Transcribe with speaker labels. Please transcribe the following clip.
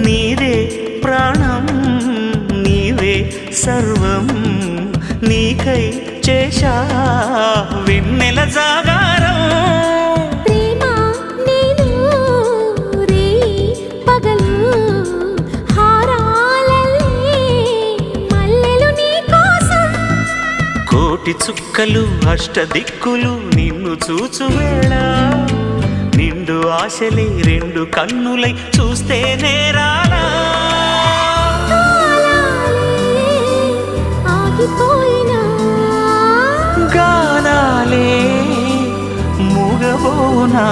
Speaker 1: నీదే ప్రాణం నీవే సర్వం నీకై చేశా వెన్నెల జాగారం
Speaker 2: ప్రేమ నేను రే పగలు హారాలల్లే మల్లెలు నీ కోసం
Speaker 1: కోటి చుక్కలు అష్టదిక్కులు నిన్ను చూచు వేళ నిండు ఆశలే రెండు కన్నులై చూస్తే నేరాలా
Speaker 2: ఆగిపోయినా
Speaker 1: గానాలే మూగబోనా